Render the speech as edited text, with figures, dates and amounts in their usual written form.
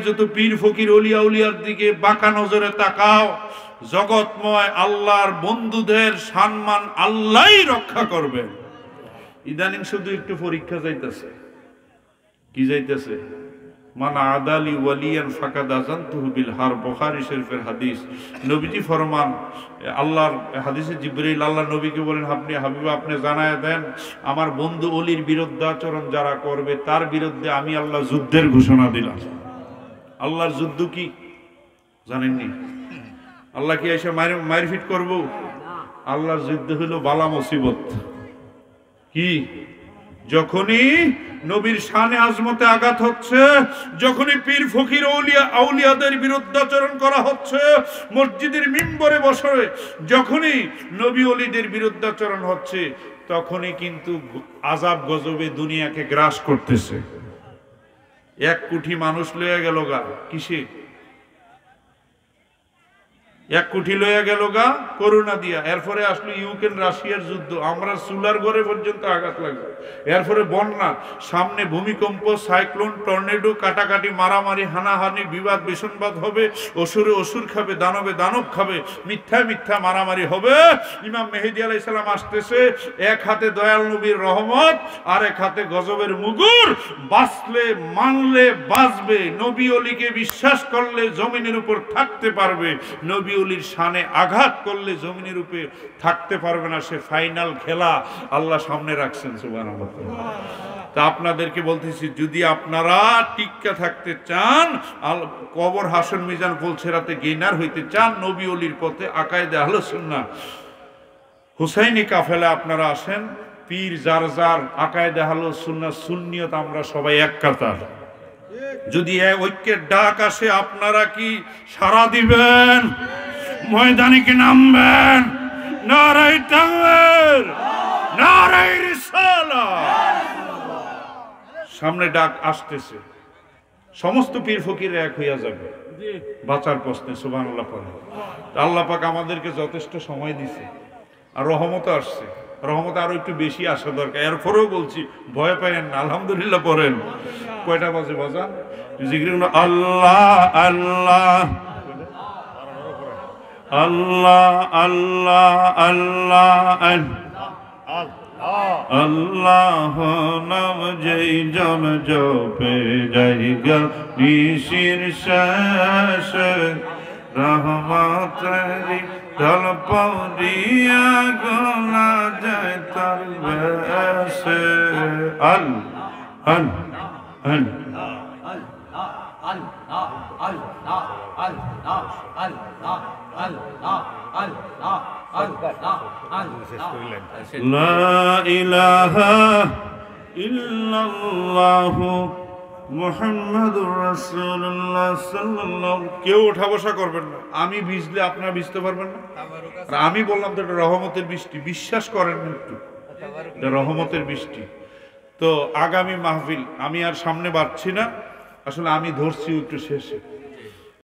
যত পীর ফকির ওলিয়া উলিয়ার দিকে বাঁকা নজরে তাকাও, জগৎময় আল্লাহর বন্ধুদের সম্মান আল্লাহই রক্ষা করবেন। ইদানিং শুধু একটু পরীক্ষা যাইতেছে। কি যাইতেছে? মানা আদালি ওয়ালিয়ান ফাকাদ আযানতুহু বিল হারব, বুখারী শরীফের হাদিস। নবীজি ফরমান, আল্লাহর হাদিসে জিবরাইল আল্লাহ নবীকে বলেন, আপনি হাবিব আপনি জানায় দেন আমার বন্ধু ওলির বিরুদ্ধাচরণ যারা করবে তার বিরুদ্ধে আমি আল্লাহ যুদ্ধের ঘোষণা দিলাম। আল্লাহর যুদ্ধ কি জানেননি? আল্লাহ কি এসে মারপিট করব? আল্লাহর যুদ্ধ হলো বালা মুসিবত। কি? যখনই নবীর শানে আজমতে আঘাত হচ্ছে, যখনই পীর ফকির আউলিয়াদের বিরুদ্ধাচরণ করা হচ্ছে, মসজিদের মিম্বরে বসে যখনই নবী ওলিদের বিরুদ্ধাচরণ হচ্ছে, তখনই কিন্তু আযাব গজবে দুনিয়াকে গ্রাস করতেছে। 1 কোটি মানুষ লইয়া গেল গা কিসে? 1 কোটি লইয়া গেল গা করোনা দিয়া। এরপরে আসলো ইউক্রেন রাশিয়ার যুদ্ধ, আমরা চুলার ঘরে পর্যন্ত আঘাত লাগবে। এরপরে বন্যা, সামনে ভূমিকম্প, সাইক্লোন, টর্নেডো, কাটাকাটি, মারামারি, হানাহানি, বিবাদ বিসংবাদ হবে। অসুরে অসুর খাবে, দানবে দানব খাবে, মিথ্যা মিথ্যা মারামারি হবে। ইমাম মেহেদী আলাইহিস সালাম আসতেছে, এক হাতে দয়াল নবীর রহমত, আর এক হাতে গজবের মুগুর। বাঁচলে মানলে বাঁচবে, নবী ওলিকে বিশ্বাস করলে জমিনের উপর থাকতে পারবে, নবী ওলির শানে আঘাত করলে জমিনের উপরে থাকতে পারবে না। সে ফাইনাল খেলা আল্লাহ সামনে রাখছেন। সুবহানাল্লাহ। তা আপনাদেরকে বলতেছি, যদি আপনারা টিক্কা থাকতে চান, কবর হাসন মিজান ফুলছেরাতে গেইনার হইতে চান, নবী ওলির পথে আকায়েদে আহলে সুন্নাহ হুসাইনি কাফেলা আপনারা আসেন। পীর যার যার আকায়েদে আহলে সুন্নাহ সুন্নিয়ত আমরা সবাই এক কাতার। যদি ঐক্যের ডাক আসে আপনারা কি সাড়া দিবেন? ময়দানে কি নামবেন? নারায়ে তাকবীর, নারায়ে রিসালাত। সামনে ডাক আসতেছে, সমস্ত পীর ফকির এক হইয়া যাবে বাঁচার প্রশ্নে। সুবহানাল্লাহ পড়েন। আল্লাহ পাক আমাদেরকে যথেষ্ট সময় দিছে, আর রহমত আসছে। রহমত আরো একটু বেশি আসা দরকার। এরপরেও বলছি, ভয় পাইয়েন না, আলহামদুলিল্লাহ পড়েন। কয়টা বাজে বাজান? জিকির আল্লাহ আল্লাহ আল্লাহ আল্লাহ আল্লাহ আল্লাহ নাম যেই জন জপে জায়গা নিশির শেষ, রহমতেরি ঢল পড়িয়া গোনা যায় তার বেশে। আল্লাহ আল্লাহ লা ইলাহা ইল্লাল্লাহু মুহাম্মাদুর রাসূলুল্লাহ সাল্লাল্লাহু। কেউ ওঠা বসা করবেন না। আমি ভিজলে আপনারা ভিজতে পারবেন না। আর আমি বললাম তো এটা রহমতের বৃষ্টি, বিশ্বাস করেন না একটু, এটা রহমতের বৃষ্টি। তো আগামী মাহফিল আমি আর সামনে বাড়ছি না, আসলে আমি ধরছি একটু শেষে।